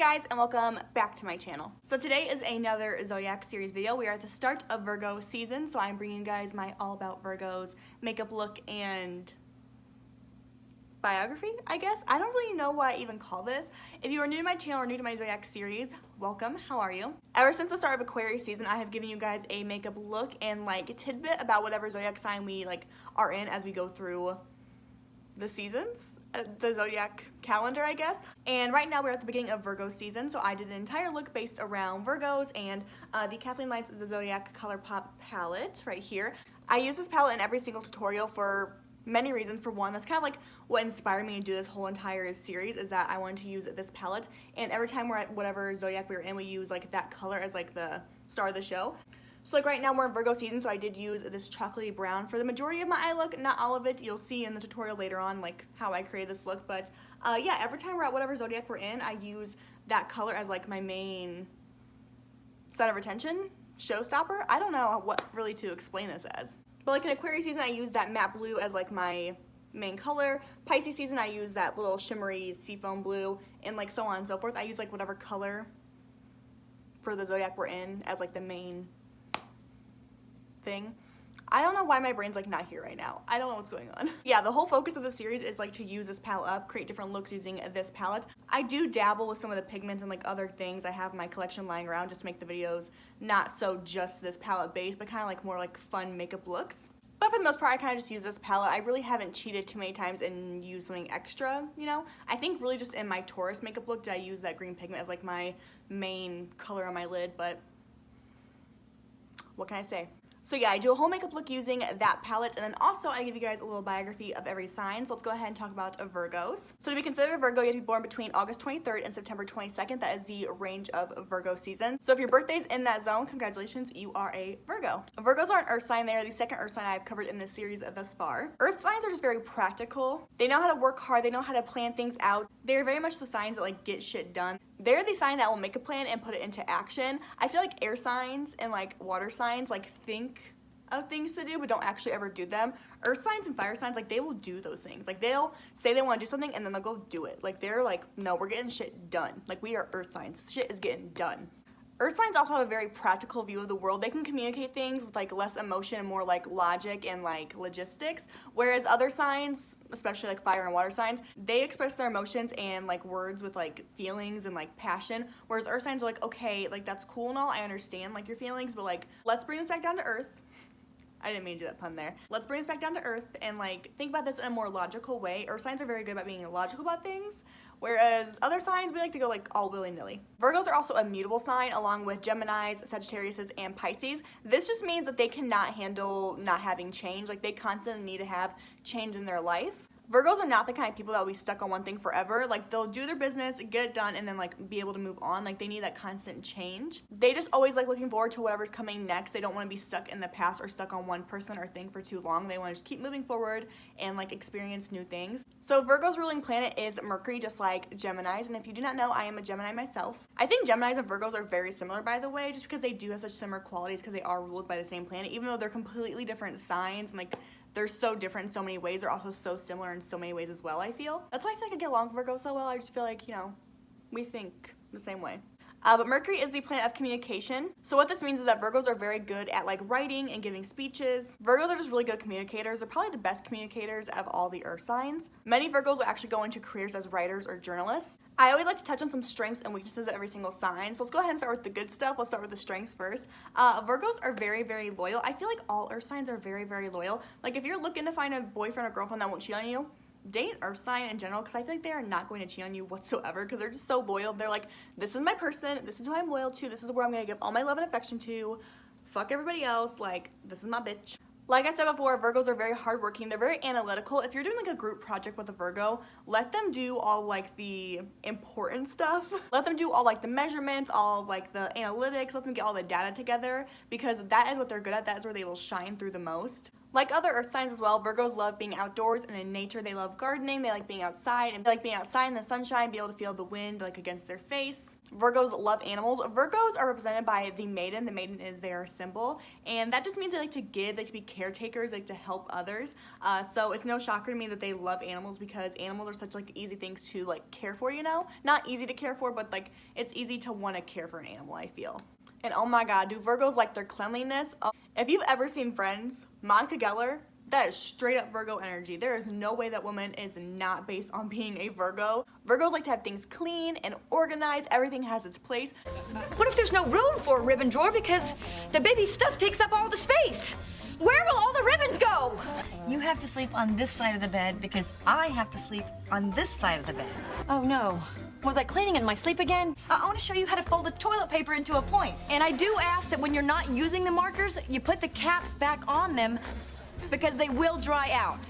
guys, and welcome back to my channel. So today is another Zodiac series video. We are at the start of Virgo season, so I'm bringing you guys my all about Virgos makeup look and biography, I guess. I don't really know what I even call this. If you are new to my channel or new to my Zodiac series, welcome. How are you? Ever since the start of Aquarius season, I have given you guys a makeup look and like tidbit about whatever Zodiac sign we are in as we go through the seasons. The Zodiac calendar, I guess. And right now we're at the beginning of Virgo season, so I did an entire look based around Virgos and the Kathleen Lights of the Zodiac Color Pop palette right here. I use this palette in every single tutorial for many reasons. For one, that's kind of like what inspired me to do this whole entire series, is that I wanted to use this palette, and every time we're at whatever Zodiac we're in, we use like that color as like the star of the show. So like right now we're in Virgo season, so I did use this chocolatey brown for the majority of my eye look. Not all of it. You'll see in the tutorial later on like how I created this look. But yeah, every time we're at whatever Zodiac we're in, I use that color as like my main center of attention, showstopper. I don't know what really to explain this as. But like in Aquarius season, I use that matte blue as like my main color. Pisces season, I use that little shimmery seafoam blue, and like so on and so forth. I use like whatever color for the Zodiac we're in as like the main thing. I don't know why my brain's like not here right now. I don't know what's going on. Yeah, the whole focus of the series is like to use this palette up, create different looks using this palette. I do dabble with some of the pigments and like other things I have in my collection lying around just to make the videos not so just this palette base, but kind of like more like fun makeup looks. But for the most part, I kind of just use this palette. I really haven't cheated too many times and used something extra, you know? I think really just in my Taurus makeup look did I use that green pigment as like my main color on my lid, but what can I say? So yeah, I do a whole makeup look using that palette, and then also I give you guys a little biography of every sign. So let's go ahead and talk about Virgos. So to be considered a Virgo, you have to be born between August 23rd and September 22nd. That is the range of Virgo season. So if your birthday's in that zone, congratulations, you are a Virgo. Virgos are an earth sign. They are the second earth sign I've covered in this series thus far. Earth signs are just very practical. They know how to work hard. They know how to plan things out. They're very much the signs that like get shit done. They're the sign that will make a plan and put it into action. I feel like air signs and like water signs like think of things to do but don't actually ever do them. Earth signs and fire signs, like they will do those things. Like they'll say they want to do something and then they'll go do it. Like they're like, no, we're getting shit done. Like we are earth signs. Shit is getting done. Earth signs also have a very practical view of the world. They can communicate things with like less emotion and more like logic and like logistics, whereas other signs, especially like fire and water signs, they express their emotions and like words with like feelings and like passion, whereas earth signs are like, okay, like that's cool and all, I understand like your feelings, but like let's bring this back down to earth. I didn't mean to do that pun there. Let's bring this back down to earth and like think about this in a more logical way. Earth signs are very good about being logical about things, whereas other signs, we like to go like all willy-nilly. Virgos are also a mutable sign along with Geminis, Sagittariuses, and Pisces. This just means that they cannot handle not having change. Like they constantly need to have change in their life. Virgos are not the kind of people that will be stuck on one thing forever. Like they'll do their business, get it done, and then like be able to move on. Like they need that constant change. They just always like looking forward to whatever's coming next. They don't want to be stuck in the past or stuck on one person or thing for too long. They want to just keep moving forward and like experience new things. So Virgo's ruling planet is Mercury, just like Gemini's. And if you do not know, I am a Gemini myself. I think Geminis and Virgos are very similar, by the way, just because they do have such similar qualities because they are ruled by the same planet, even though they're completely different signs and like they're so different in so many ways. They're also so similar in so many ways as well, I feel. That's why I feel like I get along with Virgo so well. I just feel like, you know, we think the same way. But Mercury is the planet of communication. So what this means is that Virgos are very good at like writing and giving speeches. Virgos are just really good communicators. They're probably the best communicators out of all the earth signs. Many Virgos will actually go into careers as writers or journalists. I always like to touch on some strengths and weaknesses of every single sign. So let's go ahead and start with the good stuff. Let's start with the strengths first. Virgos are very, very loyal. I feel like all earth signs are very, very loyal. Like if you're looking to find a boyfriend or girlfriend that won't cheat on you, date earth sign in general, because I feel like they are not going to cheat on you whatsoever because they're just so loyal. They're like, this is my person, this is who I'm loyal to, this is where I'm going to give all my love and affection to, fuck everybody else, like this is my bitch. Like I said before, Virgos are very hardworking. They're very analytical. If you're doing like a group project with a Virgo, let them do all like the important stuff. Let them do all like the measurements, all like the analytics. Let them get all the data together because that is what they're good at. That is where they will shine through the most. Like other earth signs as well, Virgos love being outdoors and in nature. They love gardening, they like being outside, and they like being outside in the sunshine, be able to feel the wind like against their face. Virgos love animals. Virgos are represented by the maiden. The maiden is their symbol, and that just means they like to give, they like to be caretakers, they like to help others. So it's no shocker to me that they love animals, because animals are such like easy things to like care for, you know? Not easy to care for, but like it's easy to want to care for an animal, I feel. And oh my god, do Virgos like their cleanliness? If you've ever seen Friends, Monica Geller, that is straight up Virgo energy. There is no way that woman is not based on being a Virgo. Virgos like to have things clean and organized. Everything has its place. What if there's no room for a ribbon drawer because the baby stuff takes up all the space? Where will all the ribbons go? You have to sleep on this side of the bed because I have to sleep on this side of the bed. Oh no. Was I cleaning in my sleep again? I want to show you how to fold the toilet paper into a point. And I do ask that when you're not using the markers, you put the caps back on them because they will dry out.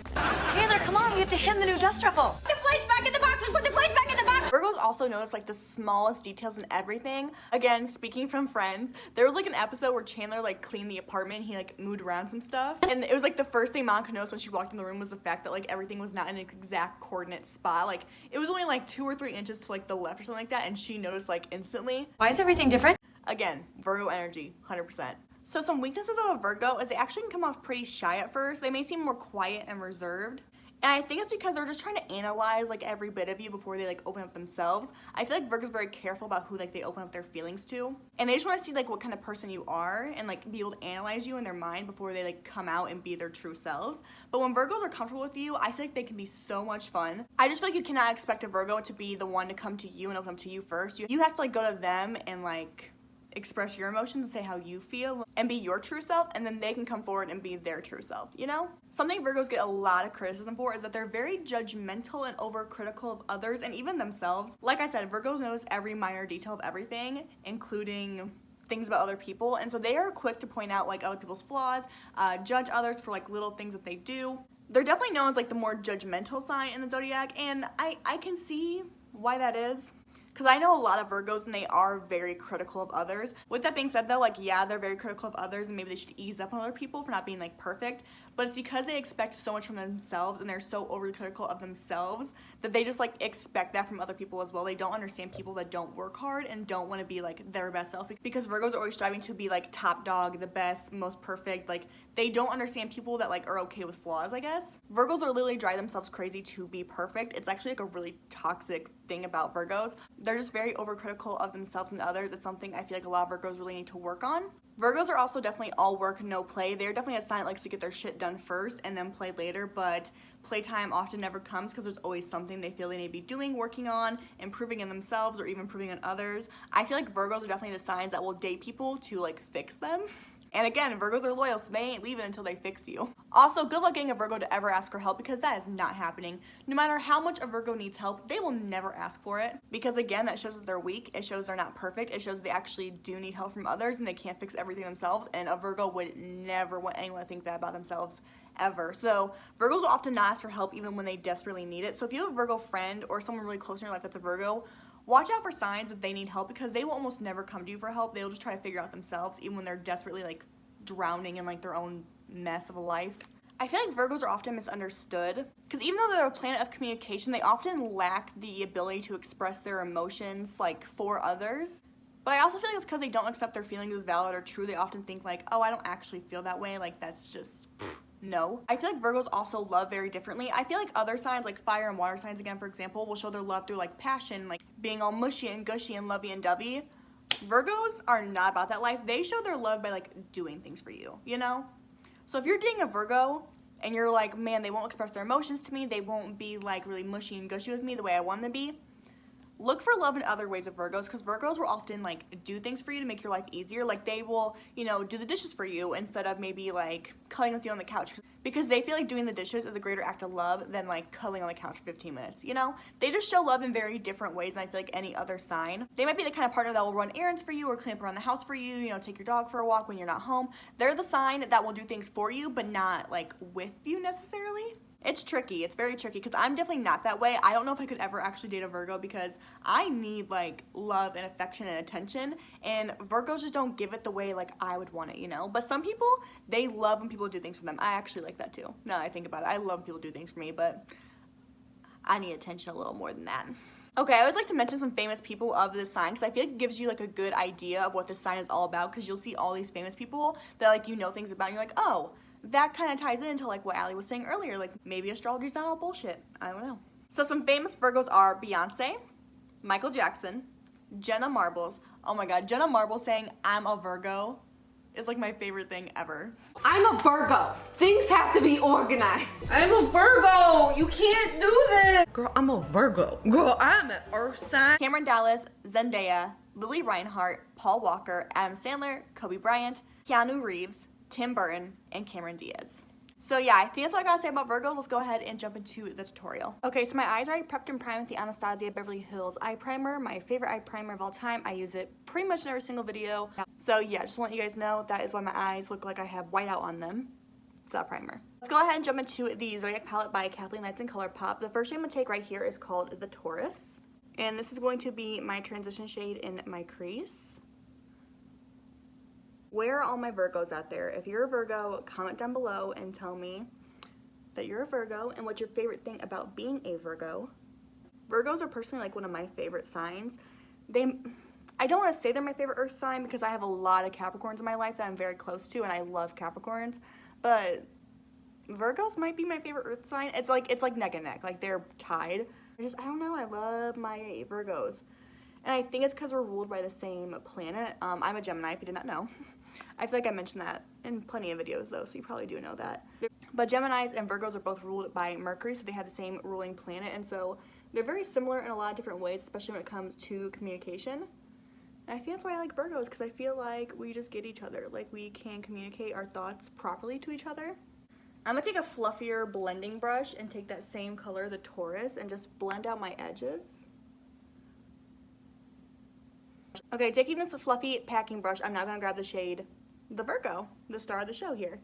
Taylor, come on, we have to hem the new dust ruffle. Put the plates back in the boxes, put the plates back in the box. Virgos also notice like the smallest details in everything. Again, speaking from Friends, there was like an episode where Chandler like cleaned the apartment. He like moved around some stuff, and it was like the first thing Monica noticed when she walked in the room was the fact that like everything was not in an exact coordinate spot. Like it was only like 2 or 3 inches to like the left or something like that, and she noticed like instantly. Why is everything different? Again, Virgo energy, 100%. So some weaknesses of a Virgo is they actually can come off pretty shy at first. They may seem more quiet and reserved. And I think it's because they're just trying to analyze like every bit of you before they like open up themselves. I feel like Virgo's very careful about who like they open up their feelings to. And they just want to see like what kind of person you are and like be able to analyze you in their mind before they like come out and be their true selves. But when Virgos are comfortable with you, I feel like they can be so much fun. I just feel like you cannot expect a Virgo to be the one to come to you and open up to you first. You have to like go to them and like express your emotions and say how you feel and be your true self, and then they can come forward and be their true self, you know? Something Virgos get a lot of criticism for is that they're very judgmental and overcritical of others and even themselves. Like I said, Virgos notice every minor detail of everything, including things about other people, and so they are quick to point out like other people's flaws, judge others for like little things that they do. They're definitely known as like the more judgmental sign in the Zodiac, and I can see why that is. Because I know a lot of Virgos and they are very critical of others. With that being said though, like yeah, they're very critical of others and maybe they should ease up on other people for not being like perfect. But it's because they expect so much from themselves and they're so overly critical of themselves that they just like expect that from other people as well. They don't understand people that don't work hard and don't want to be like their best self, because Virgos are always striving to be like top dog, the best, most perfect. Like they don't understand people that like are okay with flaws, I guess. Virgos are literally drive themselves crazy to be perfect. It's actually like a really toxic thing about Virgos. They're just very overcritical of themselves and others. It's something I feel like a lot of Virgos really need to work on. Virgos are also definitely all work, no play. They're definitely a sign that likes to get their shit done first and then play later, but playtime often never comes because there's always something they feel they need to be doing, working on, improving in themselves, or even improving on others. I feel like Virgos are definitely the signs that will date people to like fix them. And again, Virgos are loyal, so they ain't leaving until they fix you. Also, good luck getting a Virgo to ever ask for help, because that is not happening. No matter how much a Virgo needs help, they will never ask for it. Because again, that shows that they're weak. It shows they're not perfect. It shows they actually do need help from others and they can't fix everything themselves. And a Virgo would never want anyone to think that about themselves, ever. So Virgos will often not ask for help even when they desperately need it. So if you have a Virgo friend or someone really close in your life that's a Virgo, watch out for signs that they need help, because they will almost never come to you for help. They'll just try to figure out themselves, even when they're desperately like drowning in like their own mess of a life. I feel like Virgos are often misunderstood, because even though they're a planet of communication, they often lack the ability to express their emotions like for others. But I also feel like it's because they don't accept their feelings as valid or true. They often think like, oh, I don't actually feel that way, like that's just no. I feel like Virgos also love very differently. I feel like other signs, like fire and water signs again, for example, will show their love through like passion, like being all mushy and gushy and lovey and dovey. Virgos are not about that life. They show their love by like doing things for you, you know? So if you're dating a Virgo and you're like, man, they won't express their emotions to me, they won't be like really mushy and gushy with me the way I want them to be, look for love in other ways of Virgos, because Virgos will often like do things for you to make your life easier. Like they will, you know, do the dishes for you instead of maybe like cuddling with you on the couch, because they feel like doing the dishes is a greater act of love than like cuddling on the couch for 15 minutes, you know? They just show love in very different ways than I feel like any other sign. They might be the kind of partner that will run errands for you or clean up around the house for you, you know, take your dog for a walk when you're not home. They're the sign that will do things for you, but not like with you necessarily. It's tricky. It's very tricky because I'm definitely not that way. I don't know if I could ever actually date a Virgo because I need like love and affection and attention, and Virgos just don't give it the way like I would want it, you know? But some people, they love when people do things for them. I actually like that too. Now that I think about it, I love when people do things for me, but I need attention a little more than that. Okay, I always like to mention some famous people of this sign because I feel like it gives you like a good idea of what this sign is all about, because you'll see all these famous people that like you know things about and you're like, oh, that kind of ties into like what Allie was saying earlier, like maybe astrology's not all bullshit. I don't know. So some famous Virgos are Beyonce, Michael Jackson, Jenna Marbles. Oh my god, Jenna Marbles saying I'm a Virgo is like my favorite thing ever. I'm a Virgo. Things have to be organized. I'm a Virgo. You can't do this. Girl, I'm a Virgo. Girl, I'm an earth sign. Cameron Dallas, Zendaya, Lily Reinhart, Paul Walker, Adam Sandler, Kobe Bryant, Keanu Reeves, Tim Burton, and Cameron Diaz. So yeah, I think that's all I gotta say about Virgos. Let's go ahead and jump into the tutorial. Okay, so my eyes are already prepped and primed with the Anastasia Beverly Hills eye primer, my favorite eye primer of all time. I use it pretty much in every single video. So yeah, just want you guys to know that is why my eyes look like I have whiteout on them. It's that primer. Let's go ahead and jump into the Zodiac palette by Kathleen Lights and ColourPop. The first shade I'm gonna take right here is called the Taurus. And this is going to be my transition shade in my crease. Where are all my Virgos out there? If you're a Virgo, comment down below and tell me that you're a Virgo and what's your favorite thing about being a Virgo. Virgos are personally like one of my favorite signs. I don't want to say they're my favorite earth sign because I have a lot of Capricorns in my life that I'm very close to and I love Capricorns, but Virgos might be my favorite earth sign. It's like neck and neck, like they're tied. I don't know, I love my Virgos. And I think it's because we're ruled by the same planet. I'm a Gemini, if you did not know. I feel like I mentioned that in plenty of videos though, so you probably do know that. But Geminis and Virgos are both ruled by Mercury, so they have the same ruling planet, and so they're very similar in a lot of different ways, especially when it comes to communication. And I think that's why I like Virgos, because I feel like we just get each other. Like we can communicate our thoughts properly to each other. I'm gonna take a fluffier blending brush and take that same color, the Taurus, and just blend out my edges. Okay, taking this fluffy packing brush, I'm now going to grab the shade, the Virgo, the star of the show here.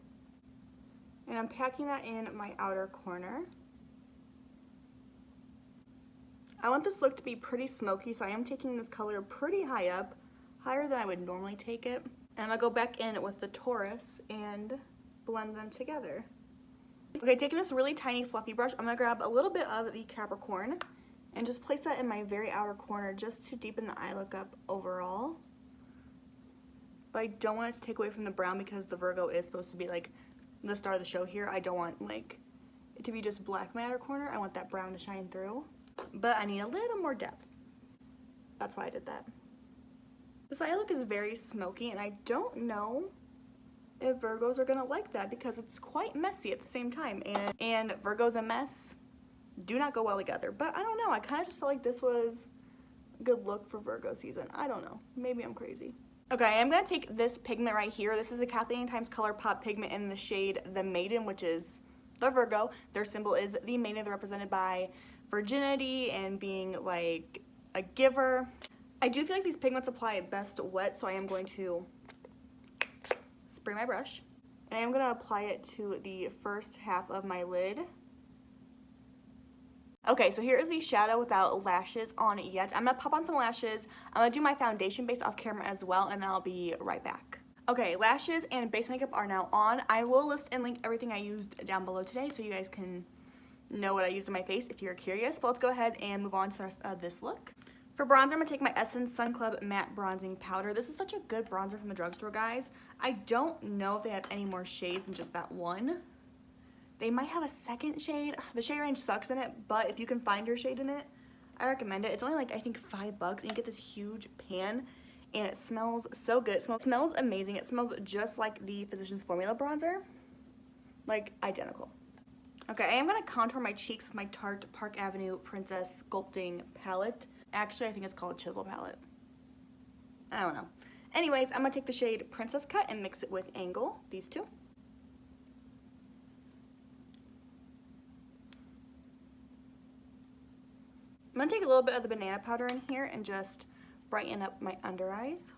And I'm packing that in my outer corner. I want this look to be pretty smoky, so I am taking this color pretty high up, higher than I would normally take it. And I'm going to go back in with the Taurus and blend them together. Okay, taking this really tiny fluffy brush, I'm going to grab a little bit of the Capricorn and just place that in my very outer corner just to deepen the eye look up overall. But I don't want it to take away from the brown because the Virgo is supposed to be like the star of the show here. I don't want like it to be just black in my outer corner. I want that brown to shine through. But I need a little more depth. That's why I did that. This eye look is very smoky and I don't know if Virgos are gonna like that because it's quite messy at the same time. And Virgos and mess do not go well together, but I don't know, I kind of just felt like this was a good look for Virgo season. I don't know, maybe I'm crazy. Okay, I'm going to take this pigment right here. This is a Kathleen Times ColourPop pigment in the shade The Maiden, which is the Virgo. Their symbol is the Maiden. They're represented by virginity and being like a giver. I do feel like these pigments apply best wet, so I am going to spray my brush. And I am going to apply it to the first half of my lid. Okay, so here is the shadow without lashes on it yet. I'm going to pop on some lashes. I'm going to do my foundation base off camera as well, and then I'll be right back. Okay, lashes and base makeup are now on. I will list and link everything I used down below today so you guys can know what I used on my face if you're curious. But let's go ahead and move on to the rest of this look. For bronzer, I'm going to take my Essence Sun Club Matte Bronzing Powder. This is such a good bronzer from the drugstore, guys. I don't know if they have any more shades than just that one. They might have a second shade. The shade range sucks in it, but if you can find your shade in it, I recommend it. It's only like, I think, $5, and you get this huge pan, and it smells so good. It smells amazing. It smells just like the Physicians Formula bronzer, like identical. Okay, I am going to contour my cheeks with my Tarte Park Avenue Princess Sculpting Palette. Actually, I think it's called Chisel Palette. I don't know. Anyways, I'm going to take the shade Princess Cut and mix it with Angle, these two. I'm going to take a little bit of the banana powder in here and just brighten up my under eyes.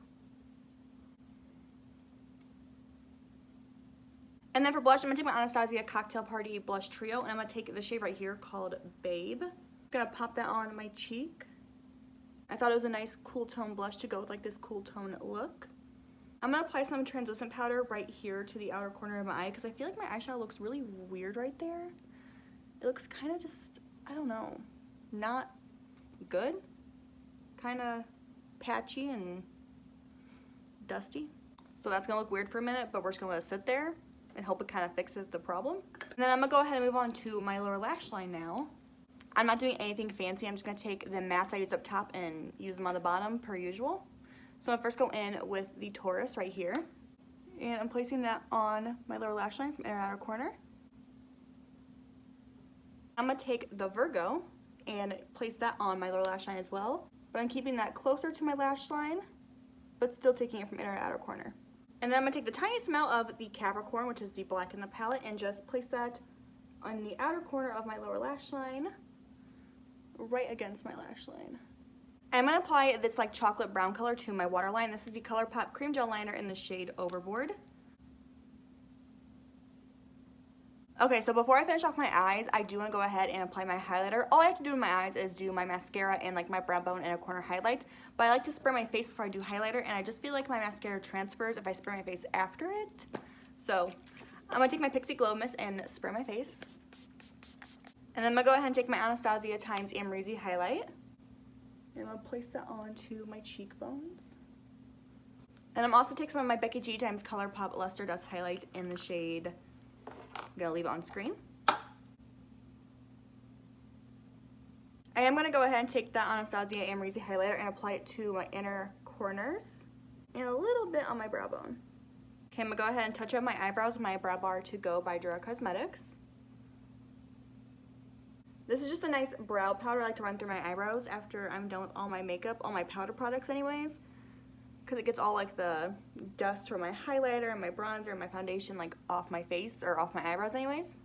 And then for blush, I'm gonna take my Anastasia Cocktail Party Blush Trio, and I'm gonna take the shade right here called Babe. Gonna pop that on my cheek. I thought it was a nice cool tone blush to go with like this cool tone look. I'm gonna apply some translucent powder right here to the outer corner of my eye because I feel like my eyeshadow looks really weird right there. It looks kind of just, I don't know, not good. Kind of patchy and dusty. So that's gonna look weird for a minute, but we're just gonna let it sit there and hope it kind of fixes the problem. And then I'm gonna go ahead and move on to my lower lash line now. I'm not doing anything fancy. I'm just gonna take the mattes I used up top and use them on the bottom per usual. So I'm gonna first go in with the Taurus right here. And I'm placing that on my lower lash line from inner and outer corner. I'm gonna take the Virgo and place that on my lower lash line as well. But I'm keeping that closer to my lash line, but still taking it from inner and outer corner. And then I'm gonna take the tiniest amount of the Capricorn, which is the black in the palette, and just place that on the outer corner of my lower lash line, right against my lash line. I'm gonna apply this like chocolate brown color to my waterline. This is the ColourPop Cream Gel Liner in the shade Overboard. Okay, so before I finish off my eyes, I do want to go ahead and apply my highlighter. All I have to do in my eyes is do my mascara and like my brow bone and a corner highlight. But I like to spray my face before I do highlighter, and I just feel like my mascara transfers if I spray my face after it. So I'm going to take my Pixie Glow Mist and spray my face. And then I'm going to go ahead and take my Anastasia X Amrezy Highlight. And I'm going to place that onto my cheekbones. And I'm also taking some of my Becky G x ColourPop Luster Dust Highlight in the shade... I'm gonna leave it on screen. I am gonna go ahead and take that Anastasia Amrezy highlighter and apply it to my inner corners and a little bit on my brow bone. Okay, I'm gonna go ahead and touch up my eyebrows with my Brow Bar To Go by Dura Cosmetics. This is just a nice brow powder I like to run through my eyebrows after I'm done with all my makeup, all my powder products anyways, because it gets all like the dust from my highlighter and my bronzer and my foundation like off my face or off my eyebrows anyways.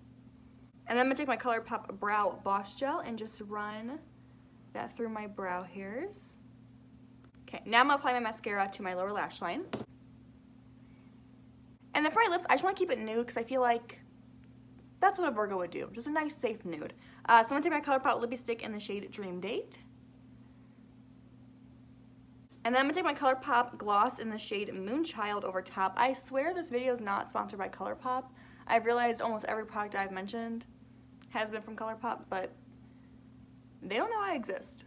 And then I'm gonna take my ColourPop Brow Boss Gel and just run that through my brow hairs. Okay, now I'm gonna apply my mascara to my lower lash line. And then for my lips, I just wanna keep it nude because I feel like that's what a Virgo would do, just a nice safe nude. So I'm gonna take my ColourPop Lippy Stick in the shade Dream Date. And then I'm going to take my ColourPop gloss in the shade Moonchild over top. I swear this video is not sponsored by ColourPop. I've realized almost every product I've mentioned has been from ColourPop, but they don't know I exist.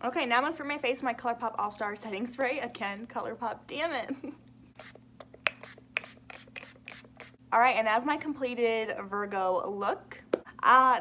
Okay, now I'm going to spray my face with my ColourPop All-Star Setting Spray. Again, ColourPop, damn it. Alright, and that's my completed Virgo look.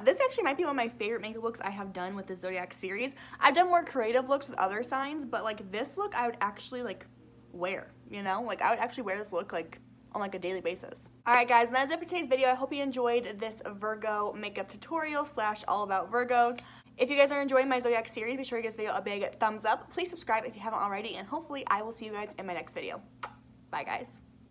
This actually might be one of my favorite makeup looks I have done with the Zodiac series. I've done more creative looks with other signs, but like this look I would actually like wear, you know? Like I would actually wear this look like on like a daily basis. Alright guys, and that's it for today's video. I hope you enjoyed this Virgo makeup tutorial / all about Virgos. If you guys are enjoying my Zodiac series, be sure to give this video a big thumbs up. Please subscribe if you haven't already, and hopefully I will see you guys in my next video. Bye guys.